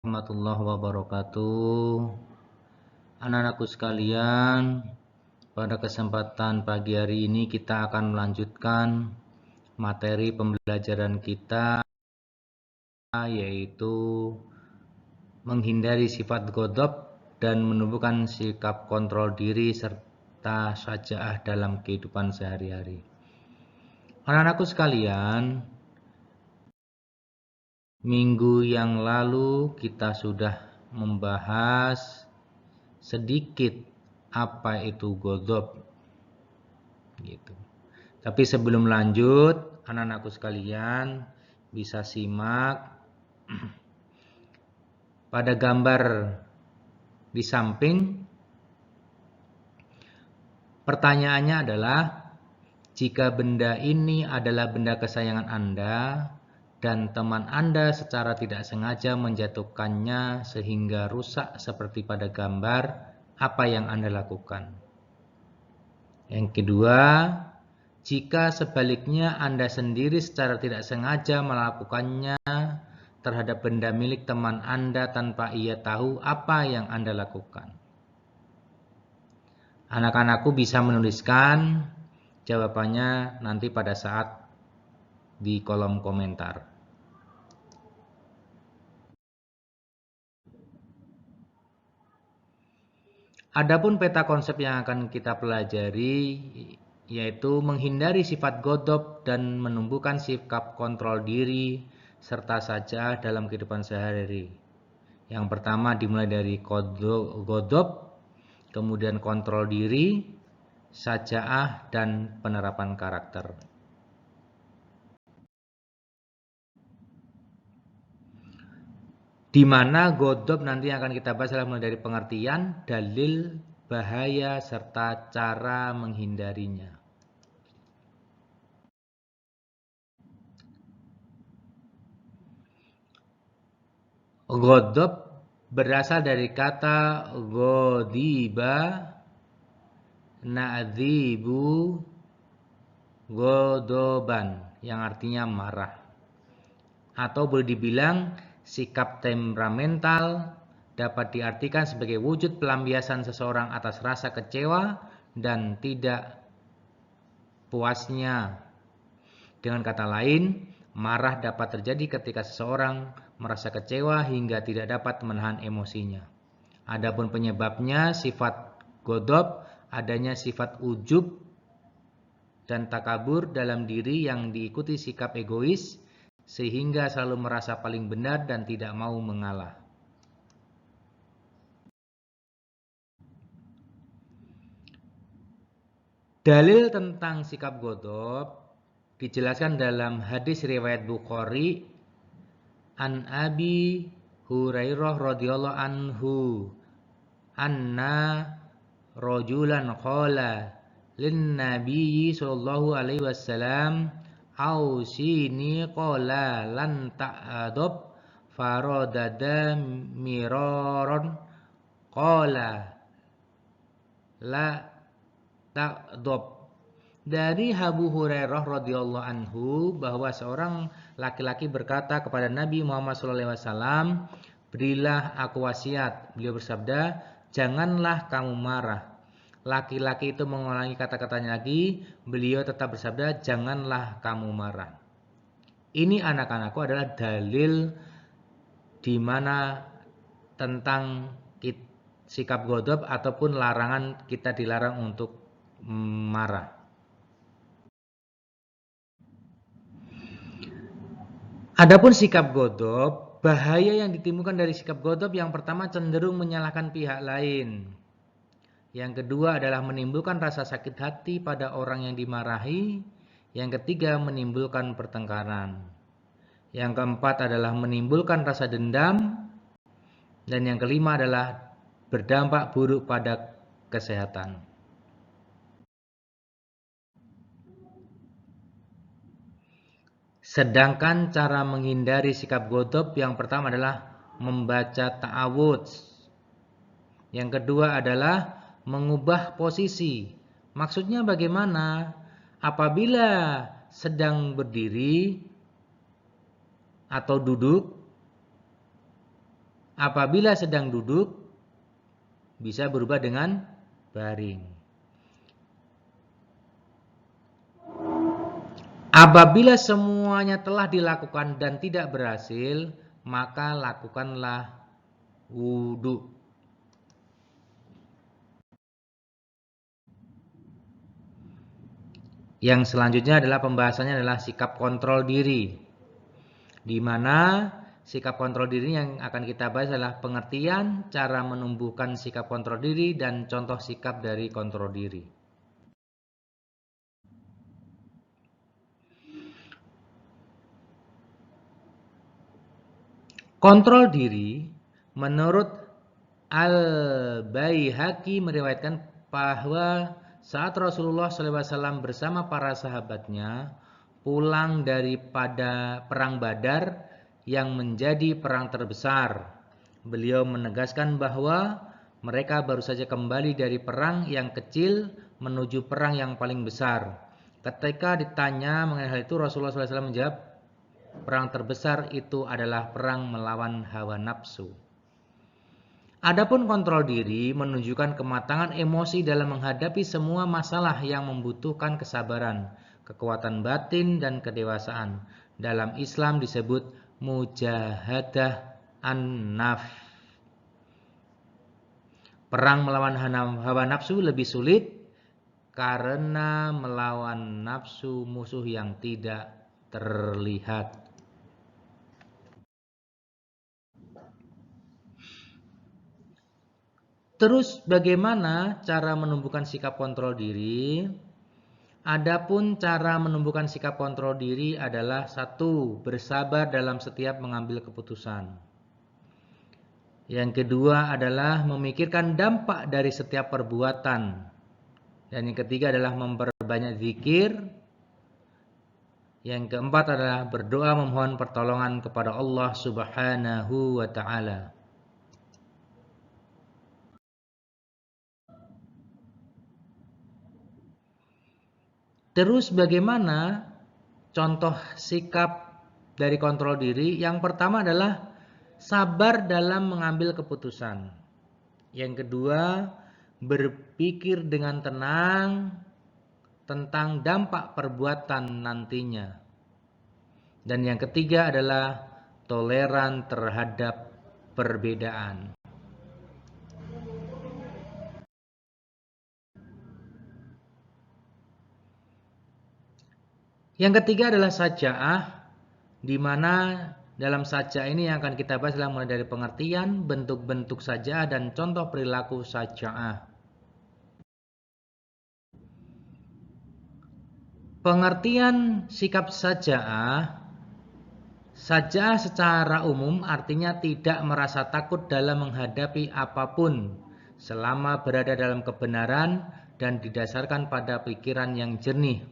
warahmatullahi wabarakatuh. Anak-anakku sekalian, pada kesempatan pagi hari ini kita akan melanjutkan materi pembelajaran kita, yaitu menghindari sifat ghadab dan menumbuhkan sikap kontrol diri serta syaja'ah dalam kehidupan sehari-hari. Anak-anakku sekalian, minggu yang lalu kita sudah membahas sedikit apa itu ghadab gitu. Tapi sebelum lanjut, anak-anakku sekalian bisa simak pada gambar di samping. Pertanyaannya adalah, jika benda ini adalah benda kesayangan Anda dan teman Anda secara tidak sengaja menjatuhkannya sehingga rusak seperti pada gambar, apa yang Anda lakukan? Yang kedua, jika sebaliknya Anda sendiri secara tidak sengaja melakukannya terhadap benda milik teman Anda tanpa ia tahu, apa yang Anda lakukan? Anak-anakku bisa menuliskan jawabannya nanti pada saat di kolom komentar. Adapun peta konsep yang akan kita pelajari yaitu menghindari sifat ghadab dan menumbuhkan sikap kontrol diri serta syaja'ah dalam kehidupan sehari-hari. Yang pertama dimulai dari ghadab, kemudian kontrol diri, syaja'ah, dan penerapan karakter. Di mana ghadab nanti akan kita bahas adalah mulai dari pengertian, dalil, bahaya, serta cara menghindarinya. Ghadab berasal dari kata ghadiba, na'dzibu, ghadaban, yang artinya marah. Atau boleh dibilang sikap temperamental dapat diartikan sebagai wujud pelampiasan seseorang atas rasa kecewa dan tidak puasnya. Dengan kata lain, marah dapat terjadi ketika seseorang merasa kecewa hingga tidak dapat menahan emosinya. Adapun penyebabnya sifat ghadab, adanya sifat ujub dan takabur dalam diri yang diikuti sikap egois, sehingga selalu merasa paling benar dan tidak mau mengalah. Dalil tentang sikap ghadab dijelaskan dalam hadis riwayat Bukhari an Abi Hurairah radhiyallahu anhu anna rajulan qala lin nabiyyi sallallahu alaihi wasallam ausini qala lan ta'adab faradada miraron qala la ta'adab. Dari Abu Hurairah radhiyallahu anhu bahwa seorang laki-laki berkata kepada Nabi Muhammad SAW, berilah aku wasiat. Beliau bersabda, janganlah kamu marah. Laki-laki itu mengulangi kata-katanya lagi. Beliau tetap bersabda, janganlah kamu marah. Ini anak-anakku adalah dalil di mana tentang sikap ghadab ataupun larangan kita dilarang untuk marah. Adapun sikap ghadab, bahaya yang ditimbulkan dari sikap ghadab yang pertama cenderung menyalahkan pihak lain. Yang kedua adalah menimbulkan rasa sakit hati pada orang yang dimarahi. Yang ketiga menimbulkan pertengkaran. Yang keempat adalah menimbulkan rasa dendam. Dan yang kelima adalah berdampak buruk pada kesehatan. Sedangkan cara menghindari sikap ghadab yang pertama adalah membaca ta'awudz. Yang kedua adalah mengubah posisi. Maksudnya bagaimana? Apabila sedang berdiri atau duduk, Apabila sedang duduk, bisa berubah dengan baring. Apabila semuanya telah dilakukan dan tidak berhasil, maka lakukanlah wudhu. Yang selanjutnya adalah pembahasannya adalah sikap kontrol diri. Di mana sikap kontrol diri yang akan kita bahas adalah pengertian, cara menumbuhkan sikap kontrol diri, dan contoh sikap dari kontrol diri. Kontrol diri menurut Al-Baihaqi meriwayatkan bahwa saat Rasulullah SAW bersama para sahabatnya pulang daripada perang Badar yang menjadi perang terbesar, beliau menegaskan bahwa mereka baru saja kembali dari perang yang kecil menuju perang yang paling besar. Ketika ditanya mengenai hal itu, Rasulullah SAW menjawab, perang terbesar itu adalah perang melawan hawa nafsu. Adapun kontrol diri menunjukkan kematangan emosi dalam menghadapi semua masalah yang membutuhkan kesabaran, kekuatan batin, dan kedewasaan. Dalam Islam disebut mujahadah an-nafs. Perang melawan hawa nafsu lebih sulit karena melawan nafsu musuh yang tidak terlihat. Terus bagaimana cara menumbuhkan sikap kontrol diri? Adapun cara menumbuhkan sikap kontrol diri adalah 1. Bersabar dalam setiap mengambil keputusan. Yang kedua adalah memikirkan dampak dari setiap perbuatan. Dan yang ketiga adalah memperbanyak zikir. Yang keempat adalah berdoa memohon pertolongan kepada Allah Subhanahu wa ta'ala. Terus bagaimana contoh sikap dari kontrol diri? Yang pertama adalah sabar dalam mengambil keputusan. Yang kedua, berpikir dengan tenang tentang dampak perbuatan nantinya. Dan yang ketiga adalah toleran terhadap perbedaan. Yang ketiga adalah saja'ah, di mana dalam saja'ah ini yang akan kita bahas adalah mulai dari pengertian, bentuk-bentuk saja'ah, dan contoh perilaku saja'ah. Pengertian sikap saja'ah. Saja'ah secara umum artinya tidak merasa takut dalam menghadapi apapun selama berada dalam kebenaran dan didasarkan pada pikiran yang jernih.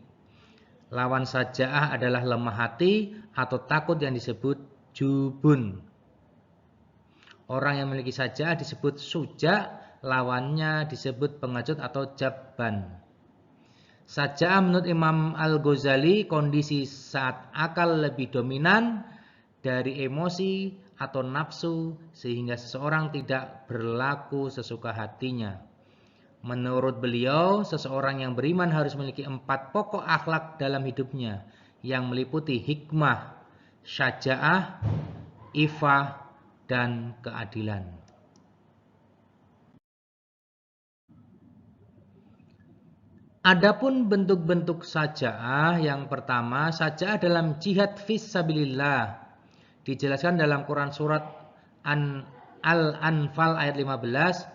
Lawan saja'ah adalah lemah hati atau takut yang disebut jubun. Orang yang memiliki saja'ah disebut suja, lawannya disebut pengecut atau jabban. Saja'ah menurut Imam Al-Ghazali kondisi saat akal lebih dominan dari emosi atau nafsu sehingga seseorang tidak berlaku sesuka hatinya. Menurut beliau, seseorang yang beriman harus memiliki 4 pokok akhlak dalam hidupnya yang meliputi hikmah, syaja'ah, ifah, dan keadilan. Adapun bentuk-bentuk saja'ah, yang pertama, saja'ah dalam jihad fisabilillah. Dijelaskan dalam Quran surat Al-Anfal ayat 15.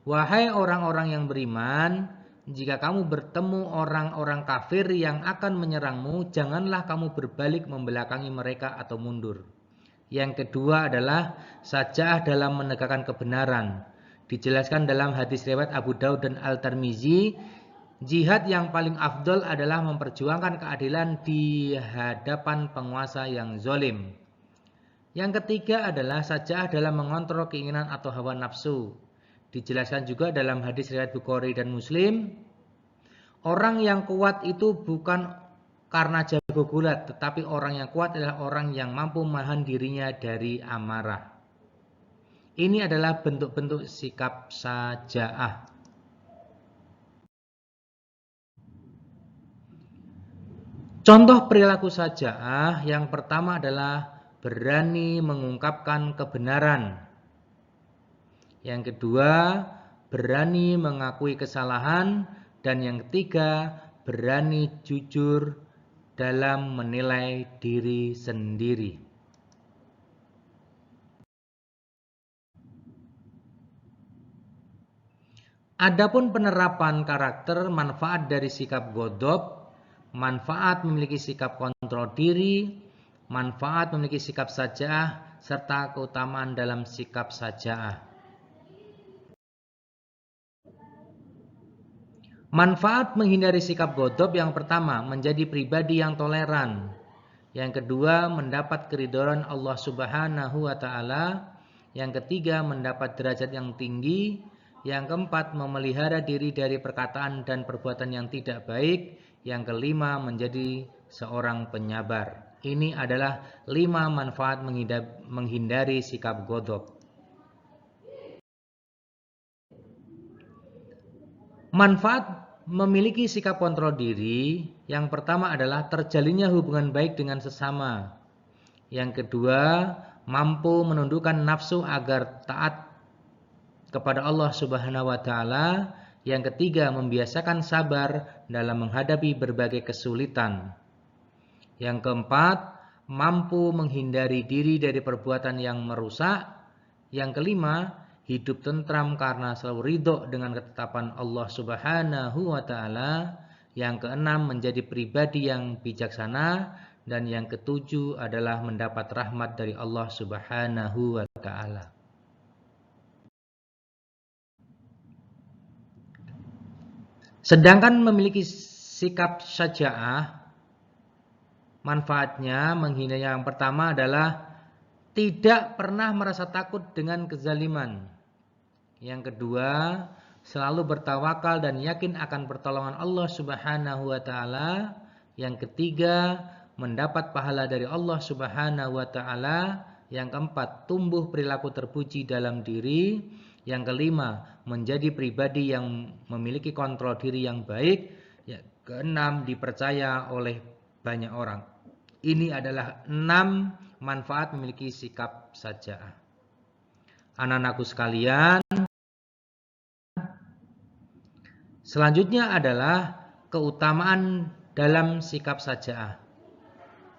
Wahai orang-orang yang beriman, jika kamu bertemu orang-orang kafir yang akan menyerangmu, janganlah kamu berbalik membelakangi mereka atau mundur. Yang kedua adalah saja'ah dalam menegakkan kebenaran. Dijelaskan dalam hadis riwayat Abu Daud dan Al-Tirmizi, jihad yang paling afdol adalah memperjuangkan keadilan di hadapan penguasa yang zalim. Yang ketiga adalah saja'ah dalam mengontrol keinginan atau hawa nafsu. Dijelaskan juga dalam hadis riwayat Bukhari dan Muslim, orang yang kuat itu bukan karena jago gulat, tetapi orang yang kuat adalah orang yang mampu menahan dirinya dari amarah. Ini adalah bentuk-bentuk sikap saja'ah. Contoh perilaku saja'ah yang pertama adalah berani mengungkapkan kebenaran. Yang kedua, berani mengakui kesalahan. Dan yang ketiga, berani jujur dalam menilai diri sendiri. Adapun penerapan karakter manfaat dari sikap ghadab, manfaat memiliki sikap kontrol diri, manfaat memiliki sikap saja'ah, serta keutamaan dalam sikap saja'ah. Manfaat menghindari sikap ghadab yang pertama, menjadi pribadi yang toleran. Yang kedua, mendapat keridhaan Allah Subhanahu wa Ta'ala. Yang ketiga, mendapat derajat yang tinggi. Yang keempat, memelihara diri dari perkataan dan perbuatan yang tidak baik. Yang kelima, menjadi seorang penyabar. Ini adalah 5 manfaat menghindari sikap ghadab. Manfaat memiliki sikap kontrol diri, yang pertama adalah terjalinnya hubungan baik dengan sesama. Yang kedua, mampu menundukkan nafsu agar taat kepada Allah Subhanahu wa Ta'ala. Yang ketiga, membiasakan sabar dalam menghadapi berbagai kesulitan. Yang keempat, mampu menghindari diri dari perbuatan yang merusak. Yang kelima, hidup tentram karena selalu ridho dengan ketetapan Allah Subhanahu wa Ta'ala. Yang keenam, menjadi pribadi yang bijaksana. Dan yang ketujuh adalah mendapat rahmat dari Allah Subhanahu wa Ta'ala. Sedangkan memiliki sikap saja'ah, manfaatnya menghindari yang pertama adalah tidak pernah merasa takut dengan kezaliman. Yang kedua, selalu bertawakal dan yakin akan pertolongan Allah Subhanahu wa Ta'ala. Yang ketiga, mendapat pahala dari Allah Subhanahu wa Ta'ala. Yang keempat, tumbuh perilaku terpuji dalam diri. Yang kelima, menjadi pribadi yang memiliki kontrol diri yang baik. Yang keenam, dipercaya oleh banyak orang. Ini adalah 6 manfaat memiliki sikap saja'ah. Anak-anakku sekalian, selanjutnya adalah keutamaan dalam sikap saja'ah.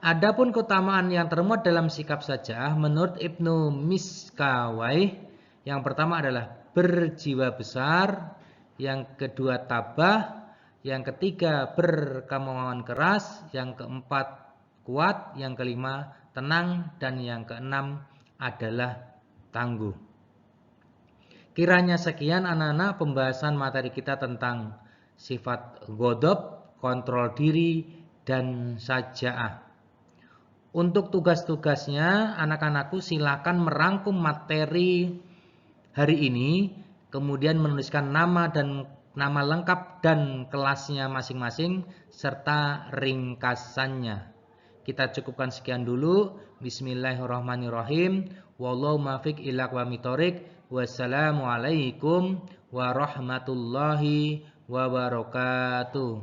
Adapun keutamaan yang termuat dalam sikap saja'ah menurut Ibnu Miskawayh, yang pertama adalah berjiwa besar, yang kedua tabah, yang ketiga berkemauan keras, yang keempat kuat, yang kelima tenang, dan yang keenam adalah tangguh. Kiranya sekian anak-anak pembahasan materi kita tentang sifat ghadab, kontrol diri, dan saja'ah. Untuk tugas-tugasnya, anak-anakku silakan merangkum materi hari ini, kemudian menuliskan nama lengkap dan kelasnya masing-masing serta ringkasannya. Kita cukupkan sekian dulu. Bismillahirrahmanirrahim. Wallahu muwaffiq ila aqwamit thoriq. Wassalamualaikum warahmatullahi wabarakatuh.